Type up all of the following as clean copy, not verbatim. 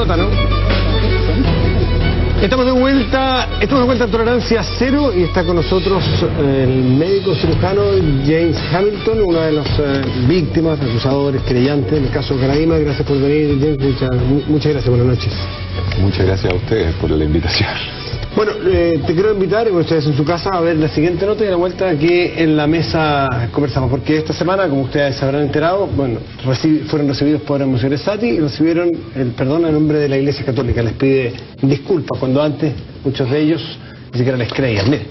nota, ¿no? Estamos de vuelta en Tolerancia Cero y está con nosotros el médico cirujano James Hamilton, una de las víctimas, acusadores, creyentes en el caso Caradima. Gracias por venir, James. Muchas gracias, buenas noches. Muchas gracias a ustedes por la invitación. Bueno, te quiero invitar, y ustedes en su casa, a ver la siguiente nota y a la vuelta aquí en la mesa conversamos, porque esta semana, como ustedes se habrán enterado, bueno, fueron recibidos por Monseñor Sati y recibieron el perdón en nombre de la Iglesia Católica. Les pide disculpas cuando antes muchos de ellos ni siquiera les creían. Miren.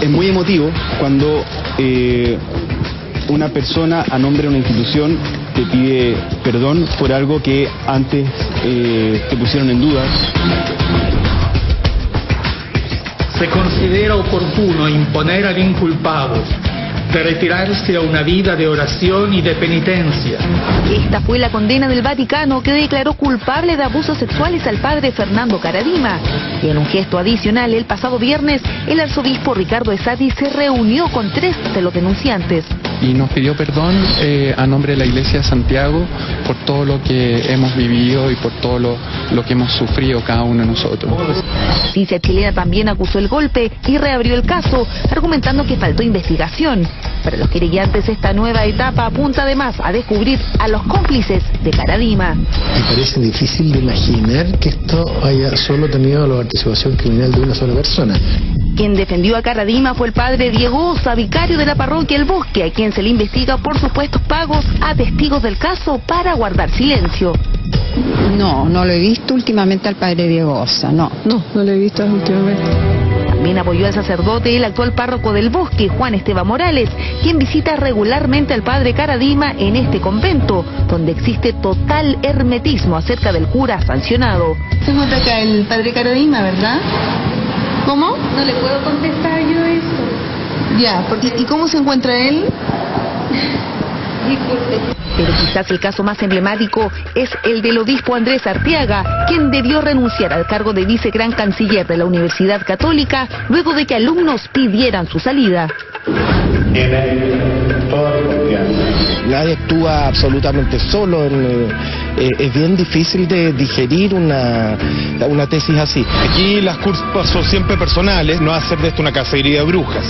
Es muy emotivo cuando una persona a nombre de una institución te pide perdón por algo que antes te pusieron en duda. Se considera oportuno imponer al inculpado de retirarse a una vida de oración y de penitencia. Esta fue la condena del Vaticano, que declaró culpable de abusos sexuales al padre Fernando Caradima. Y en un gesto adicional, el pasado viernes, el arzobispo Ricardo Sati se reunió con 3 de los denunciantes. Y nos pidió perdón a nombre de la Iglesia de Santiago por todo lo que hemos vivido y por todo lo que hemos sufrido cada uno de nosotros. La justicia chilena también acusó el golpe y reabrió el caso, argumentando que faltó investigación. Para los querellantes, esta nueva etapa apunta además a descubrir a los cómplices de Caradima. Me parece difícil de imaginar que esto haya solo tenido la participación criminal de una sola persona. Quien defendió a Caradima fue el padre Diego Osa, vicario de la parroquia El Bosque, a quien se le investiga por supuestos pagos a testigos del caso para guardar silencio. No lo he visto últimamente al padre Diego Osa, no lo he visto últimamente. También apoyó al sacerdote el actual párroco del Bosque, Juan Esteban Morales, quien visita regularmente al padre Caradima en este convento, donde existe total hermetismo acerca del cura sancionado. Se encuentra acá el padre Caradima, ¿verdad? ¿Cómo? No le puedo contestar yo eso. Ya, porque ¿y cómo se encuentra él? Disculpe. Pero quizás el caso más emblemático es el del obispo Andrés Arteaga, quien debió renunciar al cargo de vicegran canciller de la Universidad Católica luego de que alumnos pidieran su salida. Nadie actúa absolutamente solo. Es bien difícil de digerir una tesis así. Aquí las culpas son siempre personales, no hacer de esto una cacería de brujas,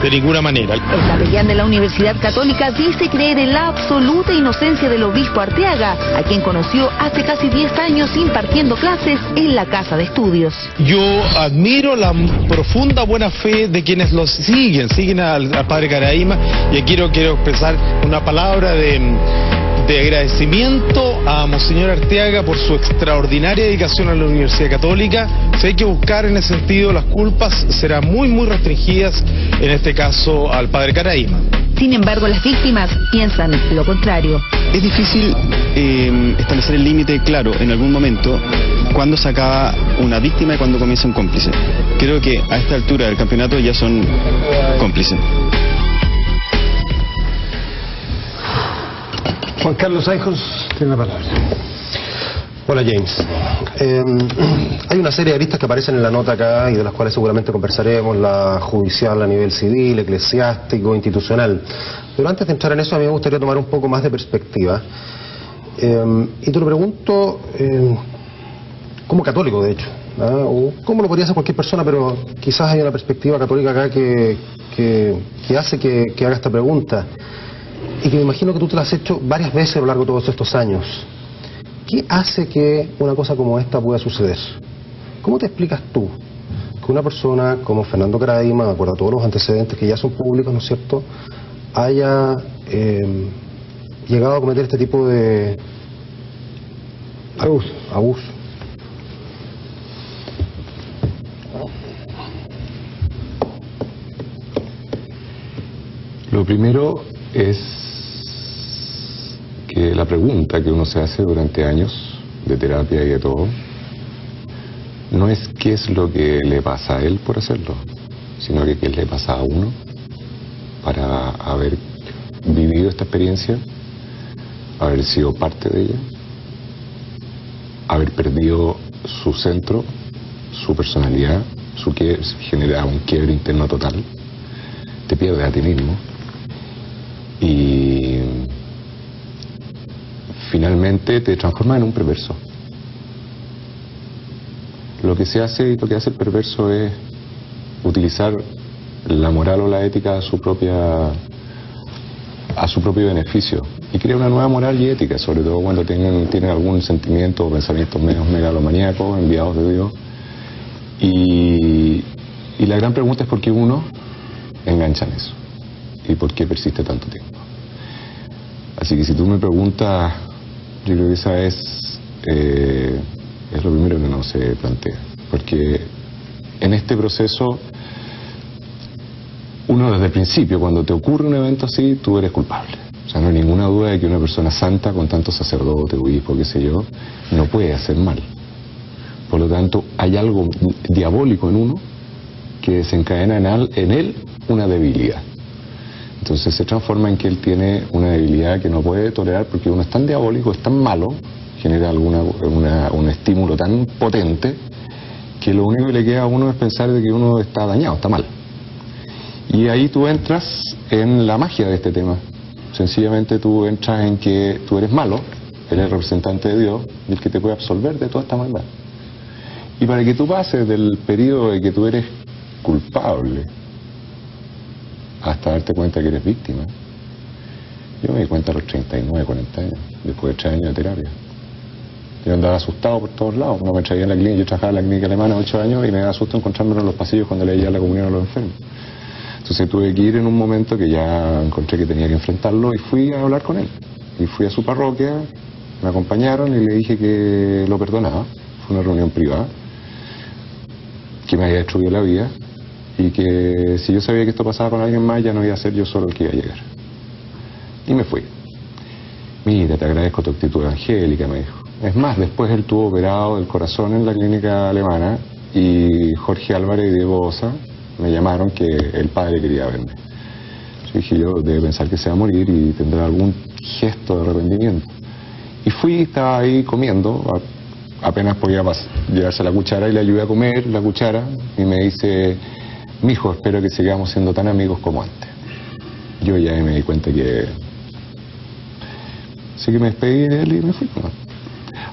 de ninguna manera. El capellán de la Universidad Católica dice creer en la absoluta inocencia del obispo Arteaga, a quien conoció hace casi 10 años impartiendo clases en la casa de estudios. Yo admiro la profunda buena fe de quienes los siguen al padre Caradima, y aquí quiero expresar una palabra de agradecimiento a Monseñor Arteaga por su extraordinaria dedicación a la Universidad Católica. Si hay que buscar en ese sentido las culpas, serán muy restringidas, en este caso al padre Caradima. Sin embargo, las víctimas piensan lo contrario. Es difícil establecer el límite claro en algún momento cuándo se acaba una víctima y cuándo comienza un cómplice. Creo que a esta altura del campeonato ya son cómplices. Juan Carlos Aijos tiene la palabra. Hola, James. Hay una serie de aristas que aparecen en la nota acá y de las cuales seguramente conversaremos: la judicial a nivel civil, eclesiástico, institucional. Pero antes de entrar en eso, a mí me gustaría tomar un poco más de perspectiva. Y te lo pregunto como católico, de hecho, o como lo podría hacer cualquier persona, pero quizás hay una perspectiva católica acá que hace que haga esta pregunta, y que me imagino que tú te la has hecho varias veces a lo largo de todos estos años. ¿Qué hace que una cosa como esta pueda suceder? ¿Cómo te explicas tú que una persona como Fernando Caradima, de acuerdo a todos los antecedentes que ya son públicos, ¿no es cierto?, haya llegado a cometer este tipo de abuso? Lo primero es que la pregunta que uno se hace durante años de terapia y de todo no es qué es lo que le pasa a él por hacerlo, sino que qué le pasa a uno para haber vivido esta experiencia, haber sido parte de ella, haber perdido su centro, su personalidad, genera un quiebre interno total, te pierdes a ti mismo. y finalmente te transforma en un perverso. Lo que se hace y lo que hace el perverso es utilizar la moral o la ética a su propio beneficio y crea una nueva moral y ética, sobre todo cuando tienen algún sentimiento o pensamientos menos megalomaníacos enviados de Dios. Y la gran pregunta es por qué uno engancha en eso y por qué persiste tanto tiempo. Así que si tú me preguntas, yo creo que esa es lo primero que uno se plantea, porque en este proceso uno desde el principio, cuando te ocurre un evento así, tú eres culpable. O sea, no hay ninguna duda de que una persona santa con tantos sacerdotes, obispo, qué sé yo, no puede hacer mal. Por lo tanto, hay algo diabólico en uno que desencadena en él una debilidad. Entonces se transforma en que él tiene una debilidad que no puede tolerar porque uno es tan diabólico, es tan malo, genera un estímulo tan potente que lo único que le queda a uno es pensar de que uno está dañado, está mal. Y ahí tú entras en la magia de este tema. Sencillamente tú entras en que tú eres malo, eres el representante de Dios y el que te puede absolver de toda esta maldad. Y para que tú pases del periodo de que tú eres culpable hasta darte cuenta que eres víctima, yo me di cuenta a los 39, 40 años, después de 3 años de terapia. Yo andaba asustado por todos lados, no me traía en la clínica, yo trabajaba en la clínica alemana 8 años y me daba susto encontrármelo en los pasillos cuando leía la comunión a los enfermos. Entonces tuve que ir en un momento que ya encontré que tenía que enfrentarlo y fui a hablar con él. Y fui a su parroquia, me acompañaron y le dije que lo perdonaba. Fue una reunión privada, que me había destruido la vida y que si yo sabía que esto pasaba con alguien más ya no iba a ser yo solo el que iba a llegar. Y me fui. Mira, te agradezco tu actitud evangélica, me dijo. Es más, después él tuvo operado el corazón en la clínica alemana y Jorge Álvarez y Diego Osa me llamaron que el padre quería verme. Yo dije, yo debe pensar que se va a morir y tendrá algún gesto de arrepentimiento. Y fui, estaba ahí comiendo, apenas podía llevarse la cuchara y le ayudé a comer la cuchara y me dice, mijo, espero que sigamos siendo tan amigos como antes. Yo ya me di cuenta que... Así que me despedí de él y me fui.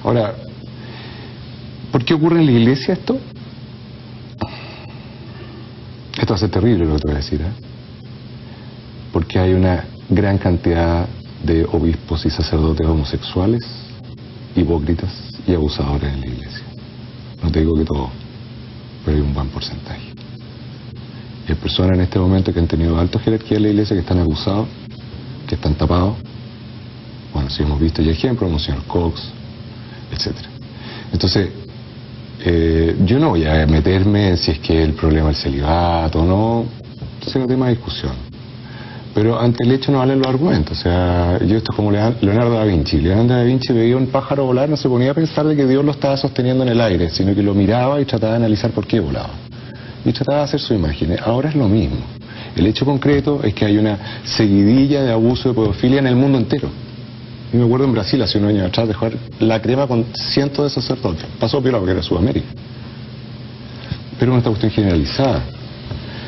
Ahora, ¿por qué ocurre en la iglesia esto? Esto va a ser terrible lo que te voy a decir, porque hay una gran cantidad de obispos y sacerdotes homosexuales, hipócritas y abusadores en la iglesia. No te digo que todos, pero hay un buen porcentaje. Y hay personas en este momento que han tenido alta jerarquía en la iglesia que están abusados, que están tapados. Bueno, si hemos visto ya ejemplos, Monseñor Cox, etcétera. Entonces, yo no voy a meterme en si es que el problema es el celibato o no, es un tema de discusión. Pero ante el hecho no valen los argumentos. O sea, esto es como Leonardo da Vinci. Leonardo da Vinci veía un pájaro volar, no se ponía a pensar de que Dios lo estaba sosteniendo en el aire, sino que lo miraba y trataba de analizar por qué volaba. Y trataba de hacer su imagen. Ahora es lo mismo. El hecho concreto es que hay una seguidilla de abuso de pedofilia en el mundo entero. Yo me acuerdo en Brasil hace unos años atrás de jugar la crema con cientos de sacerdotes. Pasó piola porque era Sudamérica. Pero una cuestión generalizada.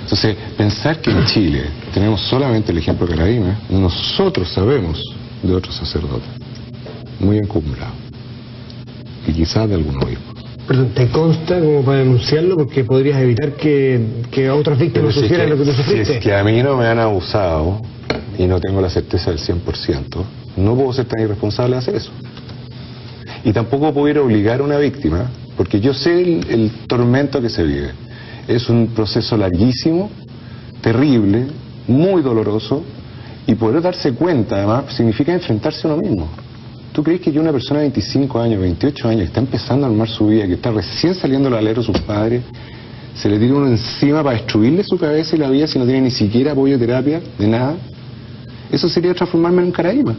Entonces, pensar que en Chile tenemos solamente el ejemplo de Caradima, nosotros sabemos de otros sacerdotes muy encumbrados. Y quizás de algún obispo. Perdón, ¿te consta como para denunciarlo? Porque podrías evitar que otras víctimas sufrieran lo que tú sufriste. Si es que a mí no me han abusado y no tengo la certeza del 100%, no puedo ser tan irresponsable de hacer eso. Y tampoco puedo ir a obligar a una víctima, porque yo sé el tormento que se vive. Es un proceso larguísimo, terrible, muy doloroso, y poder darse cuenta, además, significa enfrentarse a uno mismo. ¿Tú crees que una persona de 25 años, 28 años, que está empezando a armar su vida, que está recién saliendo del alero de sus padres, se le tira uno encima para destruirle su cabeza y la vida si no tiene ni siquiera apoyo de terapia, de nada? Eso sería transformarme en un Caradima.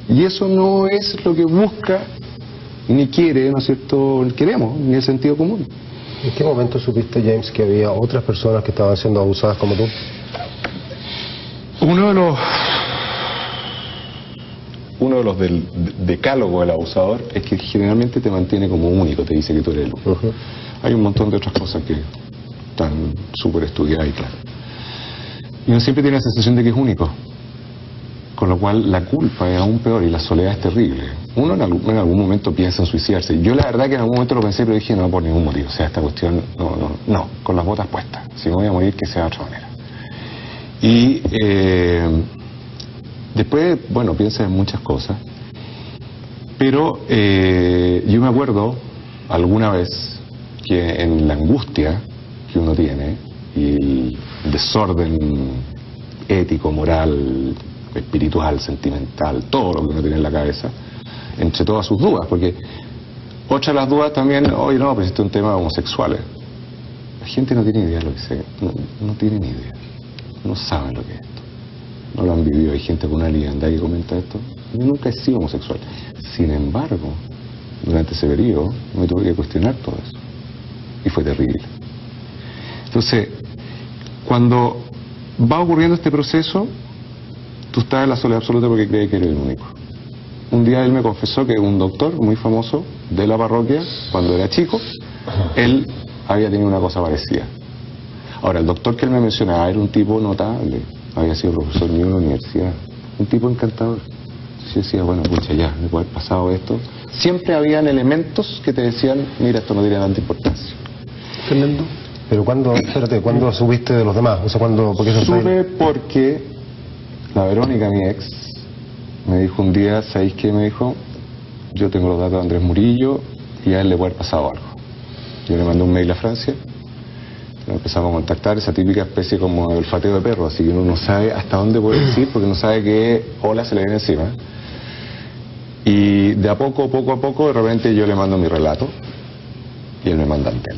Y eso no es lo que busca, ni quiere, ¿no es cierto?, queremos, ni el sentido común. ¿En qué momento supiste, James, que había otras personas que estaban siendo abusadas como tú? Uno de los del decálogo del abusador es que generalmente te mantiene como único, te dice que tú eres el único. Hay un montón de otras cosas que están súper estudiadas y claras. Y uno siempre tiene la sensación de que es único. Con lo cual la culpa es aún peor y la soledad es terrible. Uno en algún momento piensa en suicidarse. Yo la verdad que en algún momento lo pensé, pero dije no por ningún motivo. O sea, esta cuestión, no, con las botas puestas. Si me voy a morir, que sea de otra manera. Y después, bueno, piensa en muchas cosas. Pero yo me acuerdo alguna vez que en la angustia que uno tiene y el desorden ético, moral, espiritual, sentimental, todo lo que uno tiene en la cabeza, entre todas sus dudas, porque otra de las dudas también, oye no, pero este es un tema de homosexuales. La gente no tiene idea de lo que sea, no tiene ni idea, no saben lo que es esto, no lo han vivido. Hay gente con una liviandad que comenta esto. Yo nunca he sido homosexual, sin embargo, durante ese periodo me tuve que cuestionar todo eso, y fue terrible. Entonces, cuando va ocurriendo este proceso, tú estás en la soledad absoluta porque crees que eres el único. Un día él me confesó que un doctor muy famoso de la parroquia, cuando era chico, él había tenido una cosa parecida. Ahora, el doctor que él me mencionaba era un tipo notable, había sido profesor mío en la universidad, un tipo encantador. Yo decía, bueno, pucha, ya, me puede haber pasado esto. Siempre habían elementos que te decían, mira, esto no tiene tanta importancia. Fernando. Pero ¿cuándo subiste de los demás? O sea, porque eso supe porque la Verónica, mi ex, me dijo un día, ¿sabéis qué? Me dijo, yo tengo los datos de Andrés Murillo y a él le puede haber pasado algo. Yo le mandé un mail a Francia, lo empezamos a contactar, esa típica especie como de olfateo de perro, así que uno no sabe hasta dónde puede ir porque no sabe qué ola se le viene encima. Y de a poco, de repente yo le mando mi relato y él me manda ante él.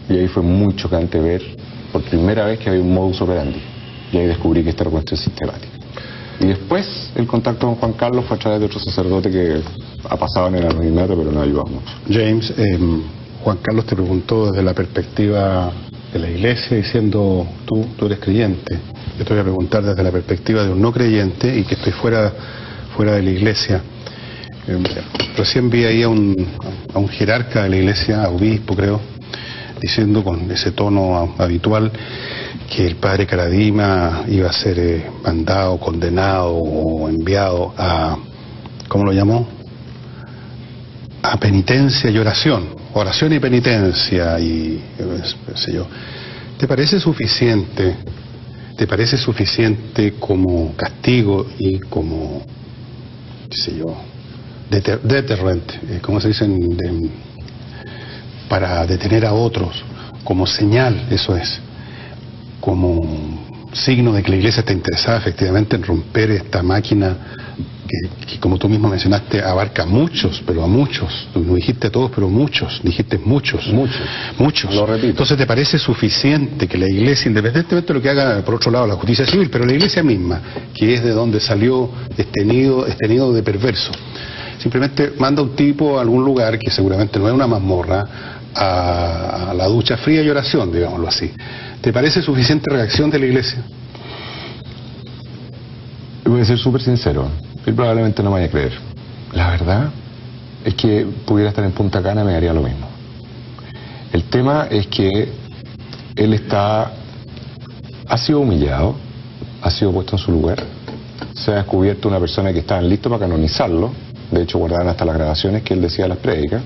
Y ahí fue muy chocante ver por primera vez que había un modus operandi. Y ahí descubrí que esta era cuestión sistemática. Y después el contacto con Juan Carlos fue a través de otro sacerdote que ha pasado en el anonimato, pero nos ayudó mucho. James, Juan Carlos te preguntó desde la perspectiva de la iglesia, diciendo tú eres creyente. Yo te voy a preguntar desde la perspectiva de un no creyente y que estoy fuera de la iglesia. Recién vi ahí a un jerarca de la iglesia, a obispo creo, diciendo con ese tono habitual que el padre Caradima iba a ser mandado, condenado o enviado a, ¿cómo lo llamó? A penitencia y oración y penitencia y qué sé yo. ¿Te parece suficiente como castigo y como, qué sé yo, deterrente, ¿cómo se dice? Para detener a otros, como señal, eso es, como signo de que la iglesia está interesada efectivamente en romper esta máquina que como tú mismo mencionaste, abarca a muchos, pero a muchos, no dijiste a todos, pero muchos, dijiste muchos. Lo repito. Entonces, ¿te parece suficiente que la iglesia, independientemente de lo que haga por otro lado la justicia civil, pero la iglesia misma, que es de donde salió este nido de perverso, simplemente manda un tipo a algún lugar que seguramente no es una mazmorra, a la ducha fría y oración, digámoslo así? ¿Te parece suficiente reacción de la iglesia? Voy a ser súper sincero, él probablemente no me vaya a creer. La verdad es que pudiera estar en Punta Cana, me daría lo mismo. El tema es que él ha sido humillado, ha sido puesto en su lugar, se ha descubierto una persona que estaban listos para canonizarlo. De hecho, guardaban hasta las grabaciones que él decía en las prédicas.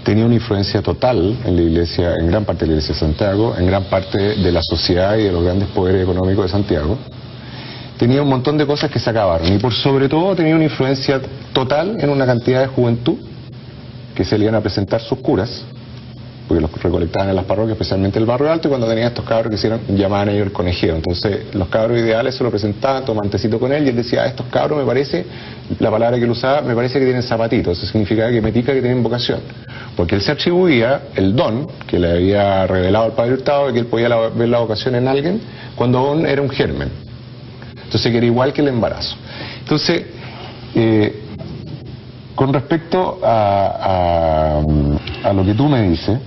Tenía una influencia total en la iglesia, en gran parte de la iglesia de Santiago, en gran parte de la sociedad y de los grandes poderes económicos de Santiago. Tenía un montón de cosas que se acabaron y por sobre todo tenía una influencia total en una cantidad de juventud que se le iban a presentar sus curas, porque los recolectaban en las parroquias, especialmente el barrio alto, y cuando tenían estos cabros que llamaban ellos el conejero. Entonces los cabros ideales se lo presentaban, tomaban tecito con él y él decía, estos cabros me parece, la palabra que él usaba, me parece que tienen zapatitos. Eso significaba que me tica que tienen vocación, porque él se atribuía el don que le había revelado al Padre Hurtado de que él podía ver la vocación en alguien cuando aún era un germen. Entonces que era igual que el embarazo. Entonces con respecto a lo que tú me dices,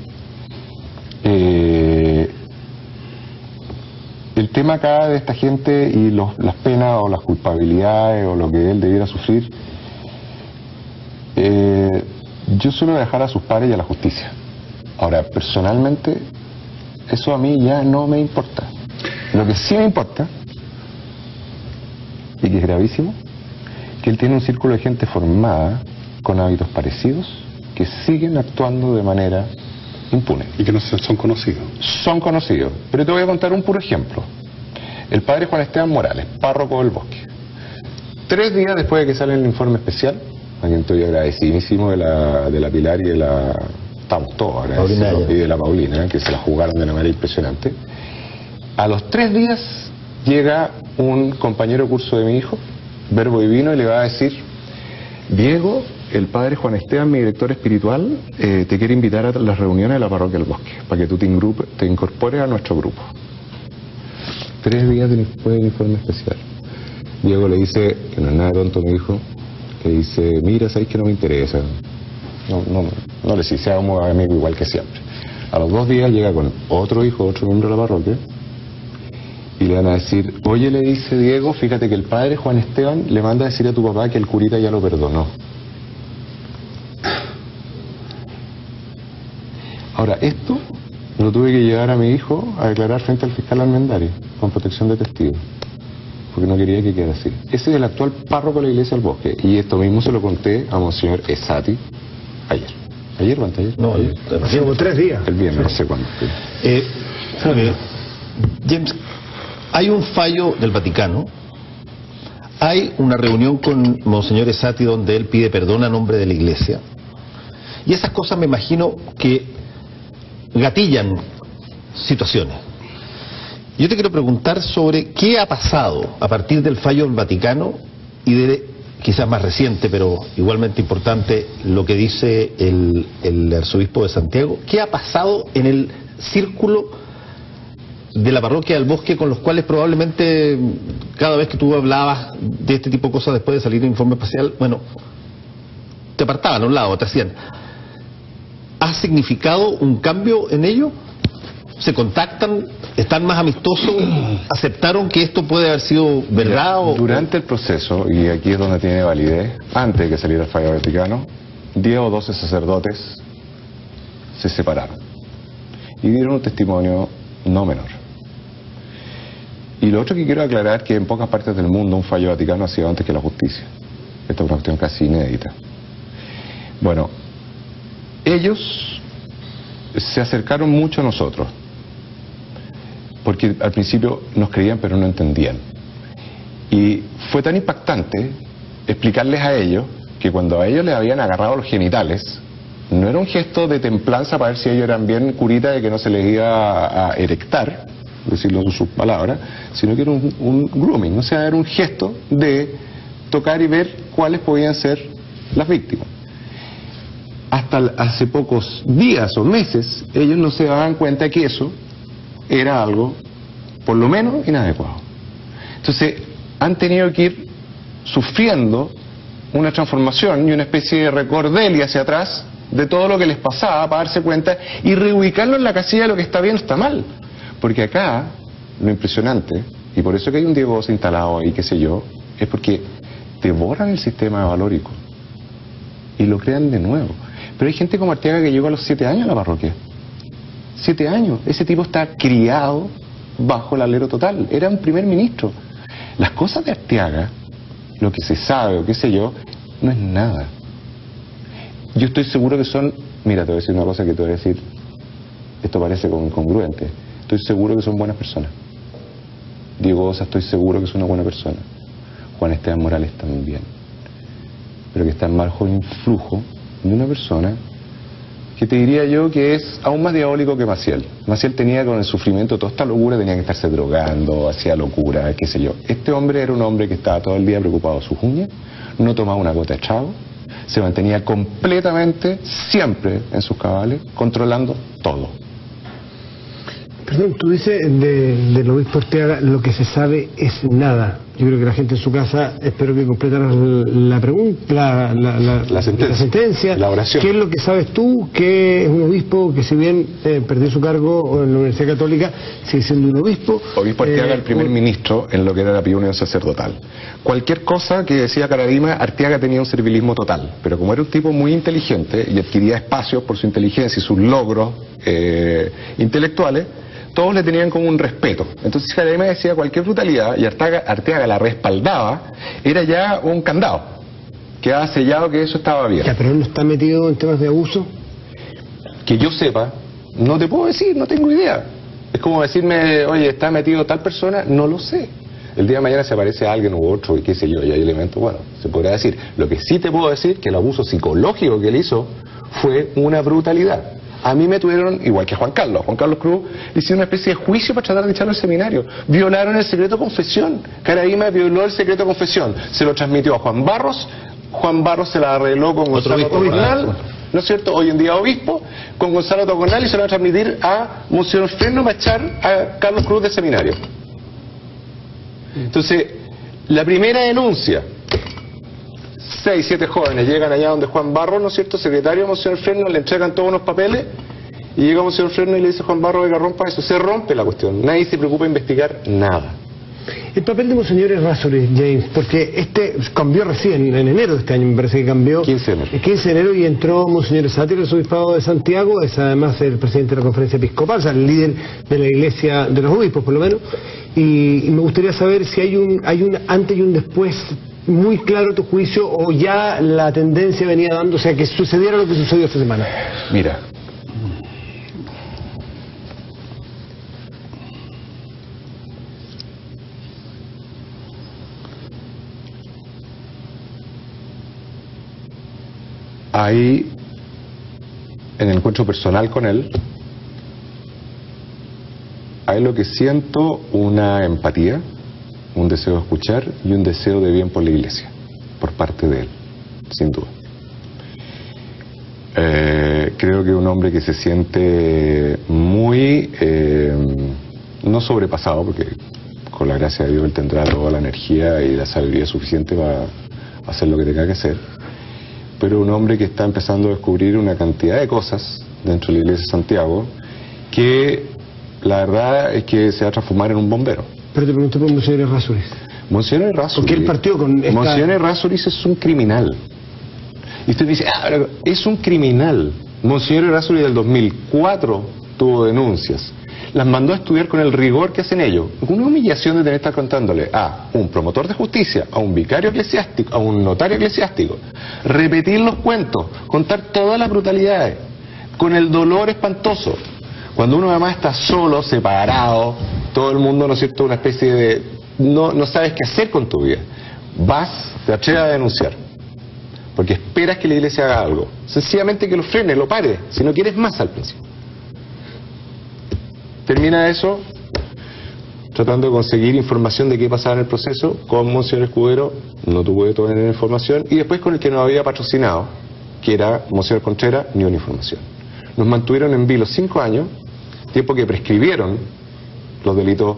el tema acá de esta gente y las penas o las culpabilidades o lo que él debiera sufrir, yo suelo dejar a sus pares y a la justicia. Ahora, personalmente, eso a mí ya no me importa. Lo que sí me importa y que es gravísimo, que él tiene un círculo de gente formada con hábitos parecidos que siguen actuando de manera impune. Y que no son conocidos. Son conocidos, pero te voy a contar un puro ejemplo. El padre Juan Esteban Morales, párroco del Bosque. 3 días después de que sale el informe especial, a quien estoy agradecidísimo de la Pilar y de la... Estamos todos agradecidos, y de la Paulina, que se la jugaron de una manera impresionante. A los 3 días llega un compañero de curso de mi hijo, Verbo Divino, y le va a decir: Diego, el padre Juan Esteban, mi director espiritual, te quiere invitar a las reuniones de la parroquia del Bosque, para que tú te incorpores a nuestro grupo. 3 días después del informe especial. Diego le dice, que no es nada tonto mi hijo, le dice: mira, sabes que no me interesa. No le dice, seamos amigos igual que siempre. A los 2 días llega con otro hijo, otro miembro de la parroquia, y le van a decir: oye, le dice Diego, fíjate que el padre Juan Esteban le manda a decir a tu papá que el curita ya lo perdonó. Ahora, esto lo tuve que llevar a mi hijo a declarar frente al fiscal Almendares, con protección de testigos, porque no quería que quedara así. Ese es el actual párroco de la iglesia del Bosque, y esto mismo se lo conté a Monseñor Esati ayer. ¿Ayer o anteayer? No, hace como 3 días. El viernes, no sé cuándo. James, hay un fallo del Vaticano, hay una reunión con Monseñor Esati donde él pide perdón a nombre de la iglesia, y esas cosas me imagino que gatillan situaciones. Yo te quiero preguntar sobre qué ha pasado a partir del fallo del Vaticano y de, quizás más reciente, pero igualmente importante, lo que dice el arzobispo de Santiago. ¿Qué ha pasado en el círculo de la parroquia del Bosque, con los cuales probablemente cada vez que tú hablabas de este tipo de cosas después de salir un informe especial, bueno, te apartaban a un lado, te hacían? ¿Ha significado un cambio en ello? ¿Se contactan? ¿Están más amistosos? ¿Aceptaron que esto puede haber sido verdad? Durante el proceso, y aquí es donde tiene validez, antes de que saliera el fallo vaticano, 10 o 12 sacerdotes se separaron y dieron un testimonio no menor. Y lo otro que quiero aclarar es que en pocas partes del mundo un fallo vaticano ha sido antes que la justicia. Esta es una cuestión casi inédita. Bueno, ellos se acercaron mucho a nosotros, porque al principio nos creían pero no entendían. Y fue tan impactante explicarles a ellos que cuando a ellos les habían agarrado los genitales, no era un gesto de templanza para ver si ellos eran bien curitas de que no se les iba a erectar, decirlo con sus palabras, sino que era un grooming, o sea, era un gesto de tocar y ver cuáles podían ser las víctimas. Hasta hace pocos días o meses ellos no se daban cuenta que eso era algo por lo menos inadecuado. Entonces han tenido que ir sufriendo una transformación y una especie de recordelia hacia atrás de todo lo que les pasaba para darse cuenta y reubicarlo en la casilla de lo que está bien o está mal. Porque acá lo impresionante, y por eso que hay un Diego instalado ahí, qué sé yo, es porque te borran el sistema valórico y lo crean de nuevo. Pero hay gente como Arteaga que llegó a los 7 años a la parroquia. 7 años. Ese tipo está criado bajo el alero total. Era un primer ministro. Las cosas de Arteaga, lo que se sabe o qué sé yo, no es nada. Yo estoy seguro que son... Mira, te voy a decir una cosa que te voy a decir. Esto parece incongruente. Estoy seguro que son buenas personas. Diego Osa, estoy seguro que es una buena persona. Juan Esteban Morales también. Pero que están bajo el influjo de una persona que te diría yo que es aún más diabólico que Maciel. Maciel tenía con el sufrimiento toda esta locura, tenía que estarse drogando, hacía locura, qué sé yo. Este hombre era un hombre que estaba todo el día preocupado de sus uñas, no tomaba una gota de trago, se mantenía completamente, siempre en sus cabales, controlando todo. Perdón, tú dices del obispo Arteaga, lo que se sabe es nada. Yo creo que la gente en su casa, espero que completaran la pregunta, la sentencia, la oración. ¿Qué es lo que sabes tú? Que es un obispo que, si bien perdió su cargo en la Universidad Católica, sigue siendo un obispo. Obispo Arteaga, el primer ministro en lo que era la Unión Sacerdotal. Cualquier cosa que decía Caradima, Arteaga tenía un servilismo total, pero como era un tipo muy inteligente y adquiría espacios por su inteligencia y sus logros intelectuales, todos le tenían como un respeto. Entonces Caradima decía cualquier brutalidad y Arteaga la respaldaba, era ya un candado. Quedaba sellado que eso estaba bien. Ya, pero él no está metido en temas de abuso. Que yo sepa, no te puedo decir, no tengo idea. Es como decirme, oye, ¿está metido tal persona? No lo sé. El día de mañana se aparece alguien u otro y qué sé yo, y hay elementos, bueno, se podrá decir. Lo que sí te puedo decir, que el abuso psicológico que él hizo fue una brutalidad. A mí me tuvieron, igual que a Juan Carlos Cruz, le hicieron una especie de juicio para tratar de echarlo del seminario. Violaron el secreto de confesión. Caradima violó el secreto de confesión. Se lo transmitió a Juan Barros se la arregló con Gonzalo Toconal, ¿no es cierto? Hoy en día obispo, con Gonzalo Toconal, y se lo va a transmitir a Monseñor Fresno para echar a Carlos Cruz del seminario. Entonces, la primera denuncia, 6, 7 jóvenes llegan allá donde Juan Barros, ¿no es cierto?, secretario de Monseñor Fresno, le entregan todos unos papeles, y llega Monseñor Fresno y le dice a Juan Barros que rompa eso. Se rompe la cuestión, nadie se preocupa de investigar nada. El papel de Monseñor Errázuriz, James, porque este cambió recién, en enero de este año me parece que cambió. 15 de enero y entró Monseñor Esati, el arzobispado de Santiago, es además el presidente de la conferencia episcopal, o sea, el líder de la iglesia de los obispos por lo menos, y me gustaría saber si hay un antes y un después muy claro tu juicio, o ya la tendencia venía dándose a que sucediera lo que sucedió esta semana. Mira, ahí, en el encuentro personal con él, hay lo que siento, una empatía, un deseo de escuchar y un deseo de bien por la iglesia, por parte de él, sin duda. Creo que un hombre que se siente muy, no sobrepasado, porque con la gracia de Dios él tendrá toda la energía y la sabiduría suficiente para hacer lo que tenga que hacer, pero un hombre que está empezando a descubrir una cantidad de cosas dentro de la iglesia de Santiago que la verdad es que se va a transformar en un bombero. Pero te pregunto por Monseñor Errázuriz. Monseñor Errázuriz. Porque él partió con esta... Monseñor Errázuriz es un criminal. Y usted dice, es un criminal. Monseñor Errázuriz del 2004 tuvo denuncias. Las mandó a estudiar con el rigor que hacen ellos. Una humillación de tener que estar contándole a un promotor de justicia, a un vicario eclesiástico, a un notario eclesiástico, repetir los cuentos, contar todas las brutalidades, con el dolor espantoso. Cuando uno además está solo, separado, todo el mundo, ¿no es cierto?, una especie de... No sabes qué hacer con tu vida. Vas, te atreves a denunciar, porque esperas que la iglesia haga algo. Sencillamente que lo frene, lo pare, si no quieres más al principio. Termina eso tratando de conseguir información de qué pasaba en el proceso con Monseñor Escudero, no tuve toda la información, y después con el que nos había patrocinado, que era Monseñor Contreras, ni una información. Nos mantuvieron en vilo 5 años, tiempo que prescribieron los delitos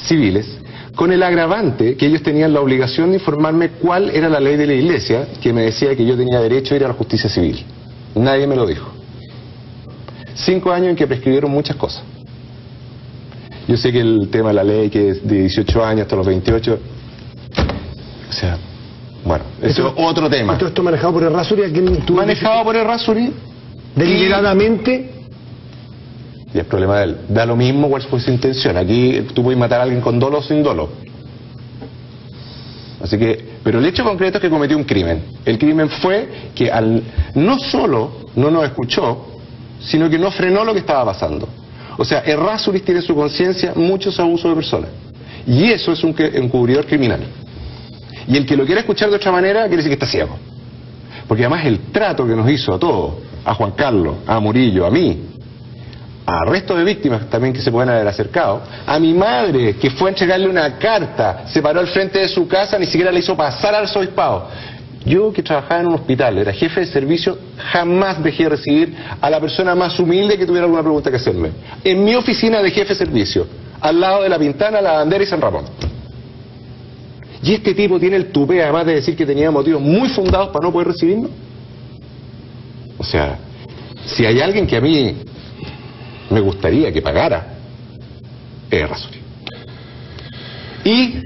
civiles, con el agravante que ellos tenían la obligación de informarme cuál era la ley de la iglesia que me decía que yo tenía derecho a ir a la justicia civil. Nadie me lo dijo. 5 años en que prescribieron muchas cosas. Yo sé que el tema de la ley, que es de 18 años hasta los 28, o sea, bueno, eso es otro tema. Esto manejado por Errázuriz, manejado por Errázuriz deliberadamente. Y el problema de él, da lo mismo cuál fue su intención. Aquí tú puedes matar a alguien con dolo o sin dolo. Así que, pero el hecho concreto es que cometió un crimen. El crimen fue que no solo no nos escuchó, sino que no frenó lo que estaba pasando. O sea, Errázuriz tiene en su conciencia muchos abusos de personas. Y eso es un encubridor criminal. Y el que lo quiera escuchar de otra manera quiere decir que está ciego. Porque además el trato que nos hizo a todos, a Juan Carlos, a Murillo, a mí, a resto de víctimas también que se pueden haber acercado, a mi madre que fue a entregarle una carta, se paró al frente de su casa, ni siquiera le hizo pasar al arzobispado. Yo, que trabajaba en un hospital, era jefe de servicio, jamás dejé de recibir a la persona más humilde que tuviera alguna pregunta que hacerme. En mi oficina de jefe de servicio, al lado de La Pintana, La Bandera y San Ramón. Y este tipo tiene el tupé, además de decir que tenía motivos muy fundados para no poder recibirnos. O sea, si hay alguien que a mí me gustaría que pagara, es Errázuriz. Y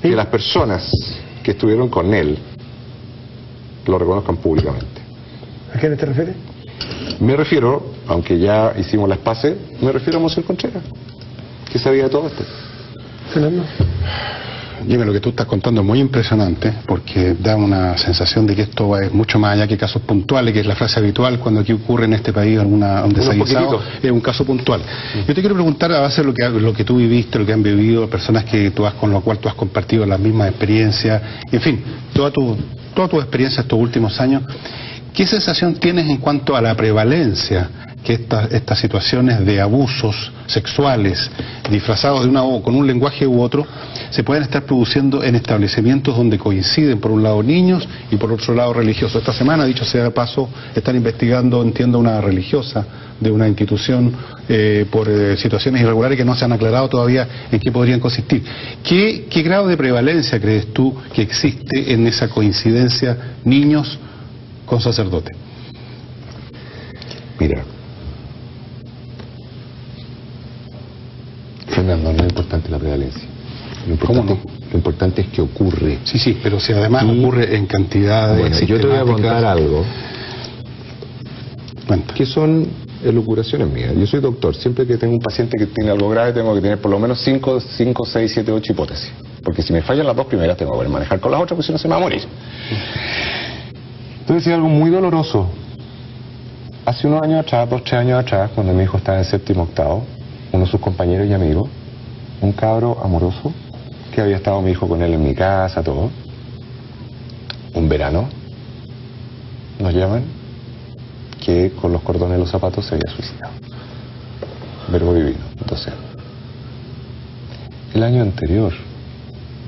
que las personas que estuvieron con él lo reconozcan públicamente. ¿A quién te refieres? Me refiero aunque ya hicimos las paces, me refiero a Monseñor Contreras, que sabía de todo esto. Fernando. Jimmy, lo que tú estás contando es muy impresionante, porque da una sensación de que esto es mucho más allá que casos puntuales, que es la frase habitual cuando aquí ocurre en este país un desaguisado, es un caso puntual. Yo te quiero preguntar, a base de lo que tú viviste, lo que han vivido, personas con las cuales tú has compartido las mismas experiencias, en fin, toda tu experiencia estos últimos años, ¿qué sensación tienes en cuanto a la prevalencia que estas situaciones de abusos sexuales disfrazados con un lenguaje u otro se pueden estar produciendo en establecimientos donde coinciden por un lado niños y por otro lado religiosos? Esta semana, dicho sea de paso, están investigando, entiendo, una religiosa de una institución por situaciones irregulares que no se han aclarado todavía en qué podrían consistir. ¿Qué grado de prevalencia crees tú que existe en esa coincidencia niños con sacerdotes? Mira, Fernando, no es importante la prevalencia. ¿Cómo no? Lo importante es que ocurre. Sí, pero si además ocurre en cantidades... Bueno, yo te voy a contar algo. Que son elucubraciones mías. Yo soy doctor. Siempre que tengo un paciente que tiene algo grave, tengo que tener por lo menos 5, 6, 7, 8 hipótesis. Porque si me fallan las 2 primeras, tengo que poder manejar con las otras, porque si no se me va a morir. Entonces, algo muy doloroso. Hace unos años atrás, 2, 3 años atrás, cuando mi hijo estaba en 7º, 8º, uno de sus compañeros y amigos, un cabro amoroso, que había estado mi hijo con él en mi casa, todo, un verano, nos llaman que con los cordones de los zapatos se había suicidado. Verbo divino, 12 años. El año anterior,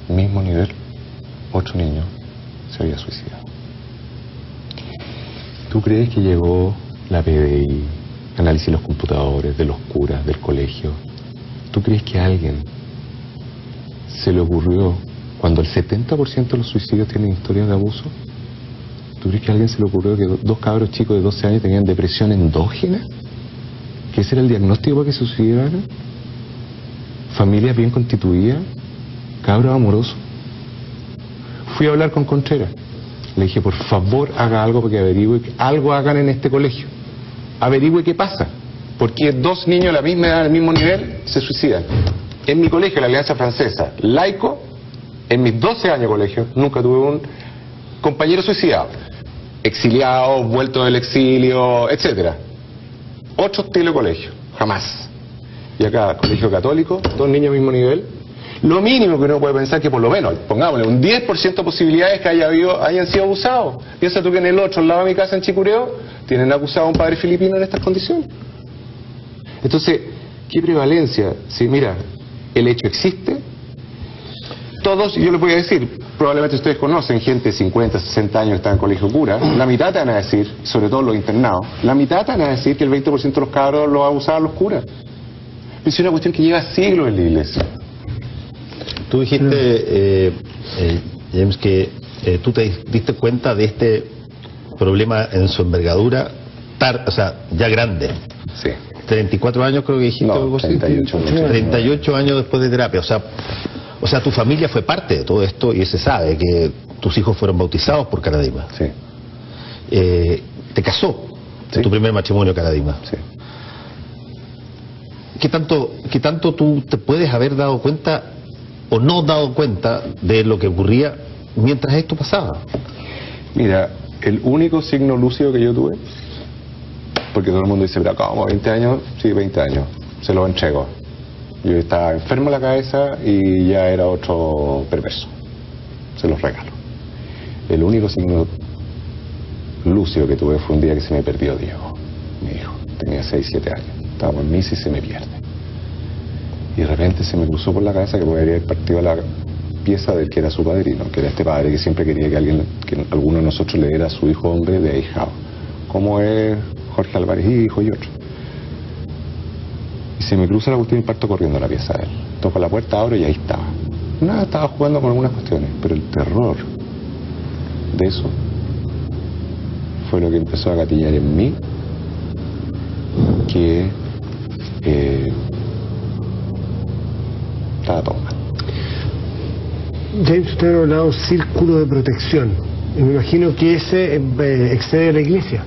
mismo nivel, 8 niños se había suicidado. ¿Tú crees que llegó la PDI, análisis de los computadores, de los curas, del colegio? ¿Tú crees que a alguien se le ocurrió, cuando el 70% de los suicidios tienen historias de abuso, ¿tú crees que a alguien se le ocurrió que 2 cabros chicos de 12 años tenían depresión endógena? ¿Que ese era el diagnóstico para que se suicidaran? Familias bien constituidas, cabros amorosos. Fui a hablar con Contreras. Le dije, por favor, haga algo para que averigüe, algo hagan en este colegio. Averigüe qué pasa. Porque 2 niños de la misma edad, al mismo nivel, se suicidan. En mi colegio, la Alianza Francesa, laico, en mis 12 años de colegio, nunca tuve un compañero suicidado. Exiliado, vuelto del exilio, etcétera. Otro estilo de colegio, jamás. Y acá, colegio católico, 2 niños al mismo nivel. Lo mínimo que uno puede pensar que por lo menos, pongámosle, un 10% de posibilidades que hayan sido abusados. Piensa tú que en el otro, al lado de mi casa en Chicureo, tienen acusado a un padre filipino en estas condiciones. Entonces, ¿qué prevalencia? Si mira, el hecho existe. Todos, yo les voy a decir, probablemente ustedes conocen gente de 50, 60 años que está en colegio cura. La mitad te van a decir, sobre todo los internados, la mitad te van a decir que el 20% de los cabros los abusaban los curas. Es una cuestión que lleva siglos en la iglesia. Tú dijiste, James, que tú te diste cuenta de este problema en su envergadura, o sea, ya grande. Sí. 34 años creo que dijiste. No, 38. 38 años después de terapia. O sea, tu familia fue parte de todo esto y se sabe que tus hijos fueron bautizados por Caradima. Sí. Te casó en tu primer matrimonio, Caradima. Sí. ¿Qué tanto tú te puedes haber dado cuenta o no dado cuenta de lo que ocurría mientras esto pasaba? Mira, el único signo lúcido que yo tuve, porque todo el mundo dice, pero ¿cómo? ¿20 años? Sí, 20 años. Se lo entrego. Yo estaba enfermo en la cabeza y ya era otro perverso. Se los regalo. El único signo lúcido que tuve fue un día que se me perdió Diego, mi hijo. Tenía 6, 7 años. Estábamos en misa y se me pierde. Y de repente se me cruzó por la cabeza que podría haber partido la pieza del que era su padrino, que era este padre que siempre quería que alguno de nosotros le diera a su hijo hombre de ahijado, como es Jorge Álvarez, hijo y otro. Y se me cruza la cuestión y parto corriendo a la pieza de él. Toco la puerta, abro y ahí estaba. Nada, estaba jugando con algunas cuestiones, pero el terror de eso fue lo que empezó a gatillar en mí, que estaba todo mal. James, usted ha hablado círculo de protección. Y me imagino que ese excede a la iglesia.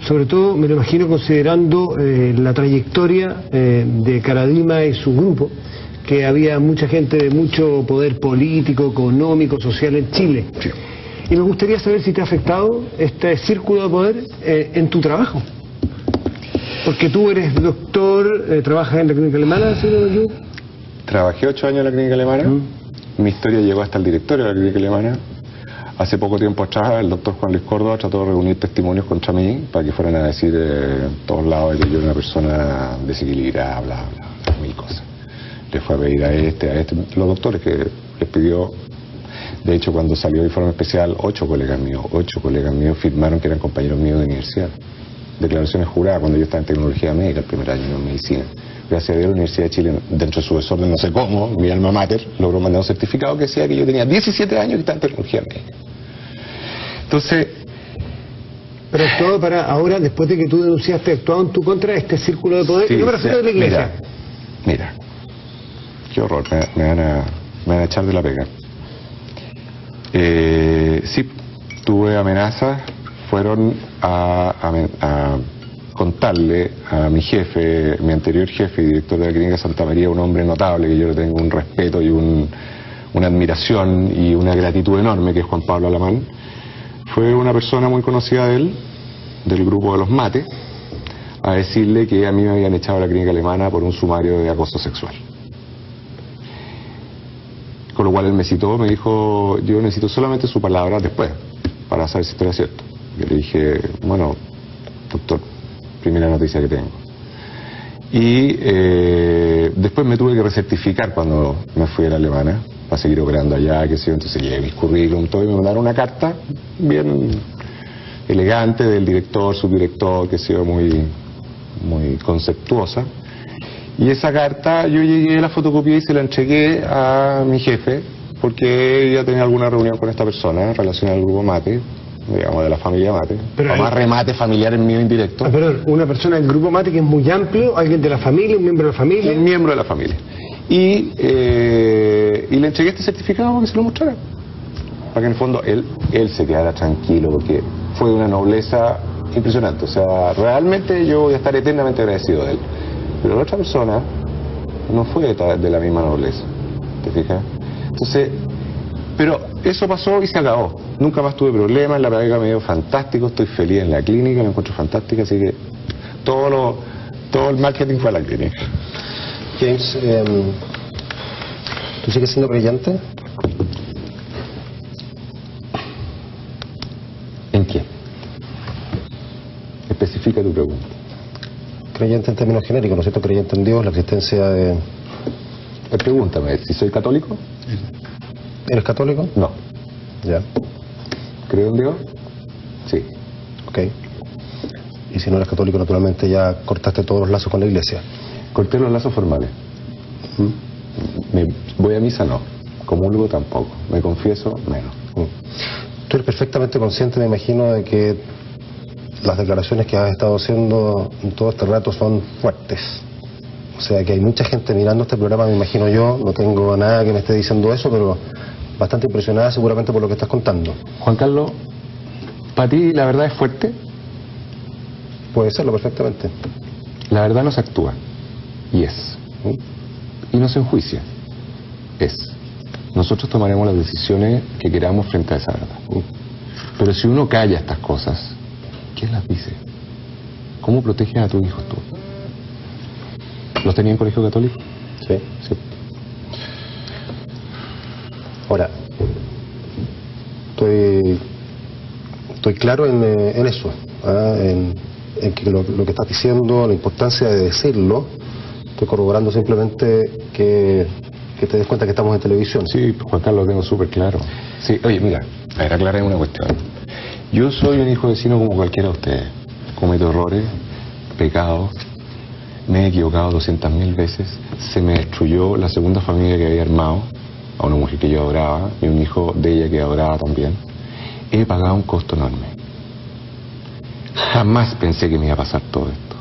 sobre todo me lo imagino considerando la trayectoria de Caradima y su grupo, que había mucha gente de mucho poder político, económico, social en Chile. Sí. Y me gustaría saber si te ha afectado este círculo de poder en tu trabajo. Porque tú eres doctor, trabajas en la clínica alemana, ¿sí, no? Trabajé 8 años en la clínica alemana. Mi historia llegó hasta el directorio de la clínica alemana. Hace poco tiempo atrás, el doctor Juan Luis Córdoba trató de reunir testimonios contra mí para que fueran a decir en todos lados que yo era una persona desequilibrada, bla, bla, bla, mil cosas. Le fue a pedir a este, los doctores que les pidió. De hecho, cuando salió el informe especial, 8 colegas míos firmaron que eran compañeros míos de universidad. Declaraciones juradas cuando yo estaba en tecnología médica, el primer año en medicina. Gracias a Dios, la Universidad de Chile, dentro de su desorden, no sé cómo, mi alma mater, logró mandar un certificado que decía que yo tenía 17 años y estaba en tecnología médica. Entonces... Pero todo para ahora, después de que tú denunciaste, actuado en tu contra este círculo de poder, sí, no me refiero a la iglesia. Mira, qué horror, me van a echar de la pega. Sí, tuve amenazas, fueron a contarle a mi jefe, mi anterior jefe y director de la clínica Santa María, un hombre notable que yo le tengo un respeto y una admiración y una gratitud enorme, que es Juan Pablo Alamán. Fue una persona muy conocida de él, del grupo de los mates, a decirle que a mí me habían echado a la clínica alemana por un sumario de acoso sexual. Con lo cual él me citó, me dijo, yo necesito solamente su palabra después, para saber si esto era cierto. Yo le dije, bueno, doctor, primera noticia que tengo. Y después me tuve que recertificar cuando me fui a la alemana, para seguir operando allá, qué sé yo. Entonces llevé mis currículum, todo, y me mandaron una carta bien elegante del director, subdirector, que sé yo, muy conceptuosa. Y esa carta yo llegué, la fotocopié y se la entregué a mi jefe, porque ella tenía alguna reunión con esta persona en relación al grupo Mate, digamos, de la familia Mate. Pero más remate familiar en mío indirecto. Perdón, una persona del grupo Mate que es muy amplio, alguien de la familia, un miembro de la familia. Un miembro de la familia. Y le entregué este certificado para que se lo mostrara. Para que en el fondo él se quedara tranquilo, porque fue de una nobleza impresionante. O sea, realmente yo voy a estar eternamente agradecido de él. Pero la otra persona no fue de la misma nobleza. ¿Te fijas? Entonces, pero eso pasó y se acabó. Nunca más tuve problemas, la pega me dio fantástico, estoy feliz en la clínica, me encuentro fantástica, así que todo el marketing fue a la clínica. James, ¿tú sigues siendo creyente? ¿En qué? Especifica tu pregunta. Creyente en términos genéricos, ¿no es cierto? Creyente en Dios, la existencia de... Pregúntame, ¿si soy católico? ¿Eres católico? No. Ya. ¿Creo en Dios? Sí. Ok. Y si no eres católico, naturalmente ya cortaste todos los lazos con la iglesia. Corté los lazos formales. Voy a misa, no. Comulgo, tampoco. Me confieso, menos. Tú eres perfectamente consciente, me imagino, de que las declaraciones que has estado haciendo en todo este rato son fuertes. O sea, que hay mucha gente mirando este programa, me imagino yo, no tengo nada que me esté diciendo eso, pero bastante impresionada seguramente por lo que estás contando. Juan Carlos, ¿para ti la verdad es fuerte? Puede serlo perfectamente. La verdad no se actúa, y es. Y no se enjuicia, es. Nosotros tomaremos las decisiones que queramos frente a esa verdad. Pero si uno calla estas cosas, ¿quién las dice? ¿Cómo proteges a tus hijos tú? ¿Los tenías en colegio católico? Sí. Ahora, estoy claro en eso, en que lo que estás diciendo, la importancia de decirlo. Estoy corroborando simplemente que te des cuenta que estamos en televisión. Sí, Juan Carlos, lo tengo súper claro. Sí, oye, mira, a ver, aclarar una cuestión. Yo soy un hijo vecino como cualquiera de ustedes. Cometo errores, pecados, me he equivocado 200.000 veces. Se me destruyó la segunda familia que había armado, a una mujer que yo adoraba y un hijo de ella que adoraba también. He pagado un costo enorme. Jamás pensé que me iba a pasar todo esto.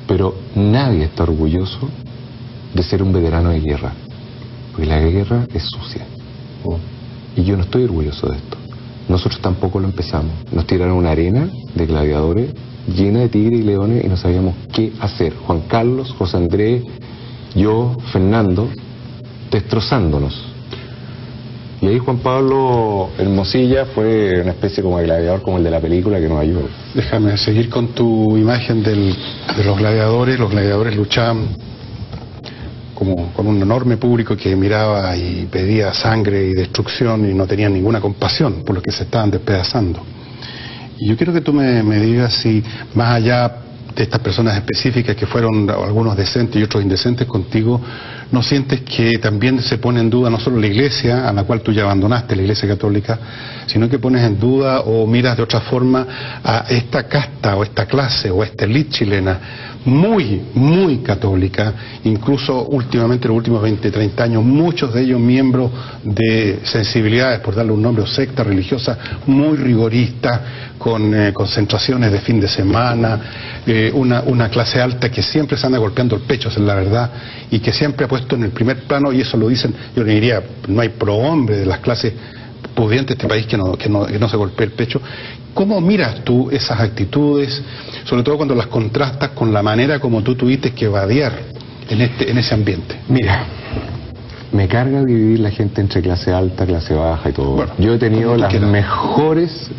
Pero nadie está orgulloso de ser un veterano de guerra, porque la guerra es sucia. Y yo no estoy orgulloso de esto. Nosotros tampoco lo empezamos. Nos tiraron una arena de gladiadores llena de tigres y leones y no sabíamos qué hacer. Juan Carlos, José Andrés, yo, Fernando, destrozándonos. Y ahí Juan Pablo Hermosilla fue una especie como de gladiador, como el de la película, que nos ayudó. Déjame seguir con tu imagen de los gladiadores. Los gladiadores luchaban como con un enorme público que miraba y pedía sangre y destrucción y no tenían ninguna compasión por los que se estaban despedazando. Y yo quiero que tú me digas si, más allá de estas personas específicas que fueron algunos decentes y otros indecentes contigo, ¿no sientes que también se pone en duda no solo la iglesia, a la cual tú ya abandonaste, la iglesia católica, sino que pones en duda o miras de otra forma a esta casta o esta clase o esta élite chilena muy, muy católica, incluso últimamente, en los últimos 20, 30 años, muchos de ellos miembros de sensibilidades, por darle un nombre, o sectas religiosas muy rigoristas, con concentraciones de fin de semana, una clase alta que siempre se anda golpeando el pecho, esa es la verdad, y que siempre ha puesto en el primer plano, y eso lo dicen, yo le diría, no hay prohombre de las clases pudientes de este país que no se golpee el pecho. ¿Cómo miras tú esas actitudes, sobre todo cuando las contrastas con la manera como tú tuviste que vadear en ese ambiente? Mira, me carga dividir la gente entre clase alta, clase baja y todo. Bueno, yo he tenido las mejores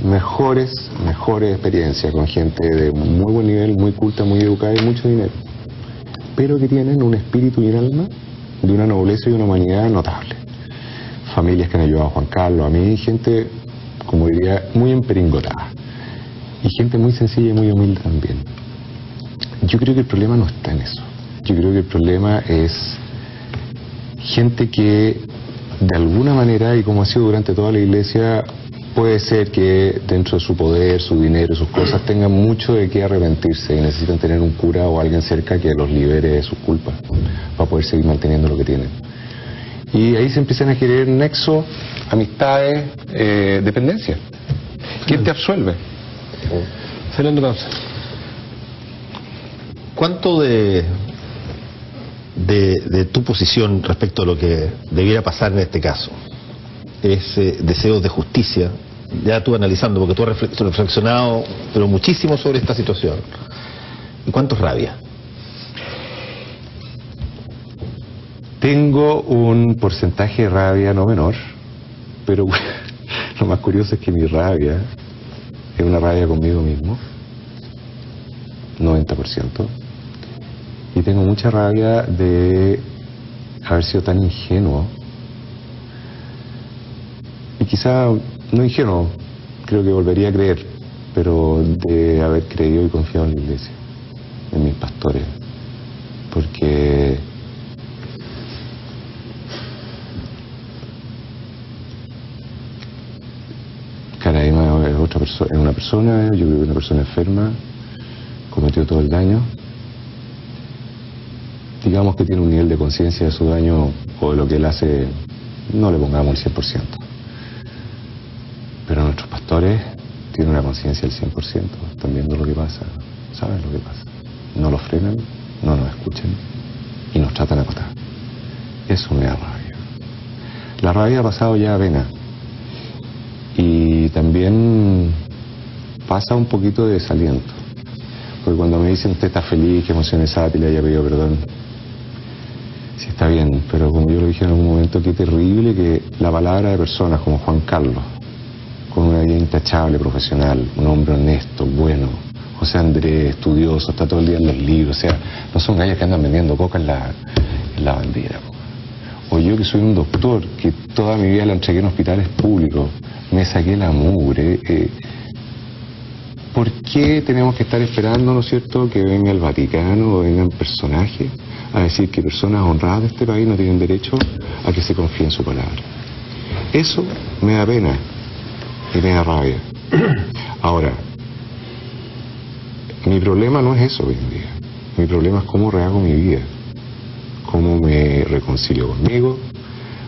experiencias con gente de muy buen nivel, muy culta, muy educada y mucho dinero, pero que tienen un espíritu y un alma de una nobleza y una humanidad notable. Familias que han ayudado a Juan Carlos, a mí, gente, como diría, muy emperingotada, y gente muy sencilla y muy humilde también. Yo creo que el problema no está en eso. Yo creo que el problema es gente que de alguna manera, y como ha sido durante toda la iglesia, puede ser que dentro de su poder, su dinero, sus cosas, tengan mucho de qué arrepentirse y necesitan tener un cura o alguien cerca que los libere de sus culpas para poder seguir manteniendo lo que tienen. Y ahí se empiezan a generar nexos, amistades, dependencia. ¿Quién te absuelve? Fernando Causa. ¿Cuánto de tu posición respecto a lo que debiera pasar en este caso es deseos de justicia? Ya tú analizando, porque tú has reflexionado pero muchísimo sobre esta situación. ¿Y cuánto es rabia? Tengo un porcentaje de rabia no menor, pero lo más curioso es que mi rabia es una rabia conmigo mismo, 90%, y tengo mucha rabia de haber sido tan ingenuo, y quizá no ingenuo, creo que volvería a creer, pero de haber creído y confiado en la iglesia, en mis pastores, porque Caraima es otra persona, es una persona, yo creo que una persona enferma, cometió todo el daño. Digamos que tiene un nivel de conciencia de su daño o de lo que él hace, no le pongamos el 100%. Pero nuestros pastores tienen una conciencia del 100%, están viendo lo que pasa, saben lo que pasa. No lo frenan, no nos escuchan y nos tratan a acotar. Eso me da rabia. La rabia ha pasado ya a vena. Y también pasa un poquito de desaliento, porque cuando me dicen usted está feliz, que emociones Sati le haya pedido perdón, sí está bien, pero como yo lo dije en algún momento, qué terrible que la palabra de personas como Juan Carlos, con una vida intachable, profesional, un hombre honesto, bueno, José Andrés, estudioso, está todo el día en los libros, o sea, no son gallos que andan vendiendo coca en la bandera. O yo que soy un doctor, que toda mi vida la entregué en hospitales públicos, me saqué la mugre. ¿Por qué tenemos que estar esperando, no es cierto, que venga el Vaticano o vengan personajes a decir que personas honradas de este país no tienen derecho a que se confíe en su palabra? Eso me da pena y me da rabia. Ahora, mi problema no es eso hoy en día. Mi problema es cómo rehago mi vida, cómo me reconcilio conmigo,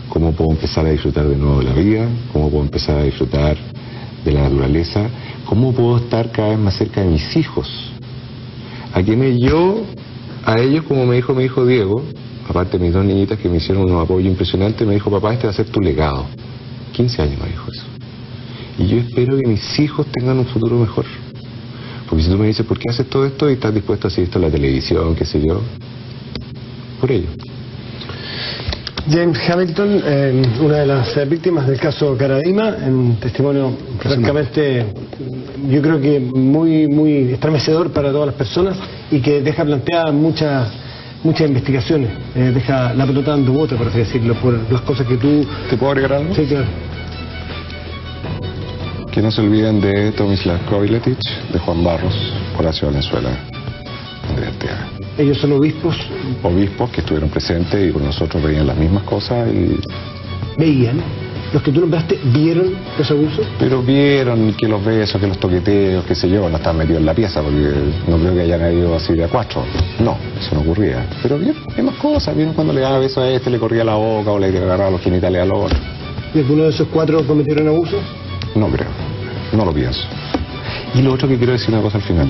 cómo puedo empezar a disfrutar de nuevo de la vida, cómo puedo empezar a disfrutar de la naturaleza, cómo puedo estar cada vez más cerca de mis hijos, a quienes a ellos, como me dijo mi hijo Diego, aparte de mis dos niñitas que me hicieron un apoyo impresionante, me dijo, papá, este va a ser tu legado. 15 años me dijo eso. Y yo espero que mis hijos tengan un futuro mejor, Porque si tú me dices, ¿por qué haces todo esto y estás dispuesto a hacer esto en la televisión, qué sé yo? Por ello. James Hamilton, una de las víctimas del caso Caradima, en un testimonio francamente, yo creo que muy estremecedor para todas las personas y que deja planteadas muchas investigaciones, deja la pelota dando vuelta, por así decirlo, por las cosas que tú... ¿Te puedo agregar algo? Sí, claro. Que no se olviden de Tomislav Koviletic, de Juan Barros, Horacio Valenzuela, Andrea Arteaga. Ellos son obispos. Obispos que estuvieron presentes y con nosotros veían las mismas cosas y... ¿Veían? ¿Los que tú nombraste vieron los abusos? Pero vieron que los besos, que los toqueteos, qué sé yo, no estaban metidos en la pieza porque no creo que hayan ido así de a cuatro. No, eso no ocurría. Pero vieron más cosas, vieron cuando le daba besos a este, le corría la boca o le agarraba los genitales al otro. ¿Y alguno de esos cuatro cometieron abusos? No creo, no lo pienso. Y lo otro que quiero decir una cosa al final.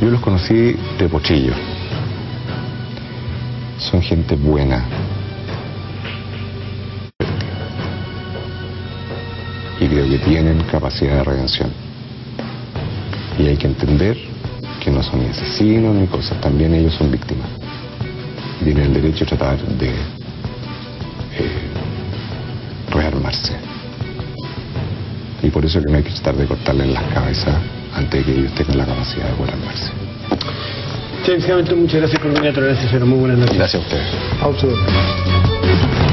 Yo los conocí de Pochillo. Son gente buena. Y creo que tienen capacidad de redención. Y hay que entender que no son ni asesinos ni cosas. También ellos son víctimas. Tienen el derecho a tratar de rearmarse. Y por eso que no hay que tratar de cortarles las cabezas antes de que ellos tengan la capacidad de poder armarse. James Hamilton, muchas gracias por venir a traer ese cero. Muy buenas noches. Gracias a ustedes. Absolutamente.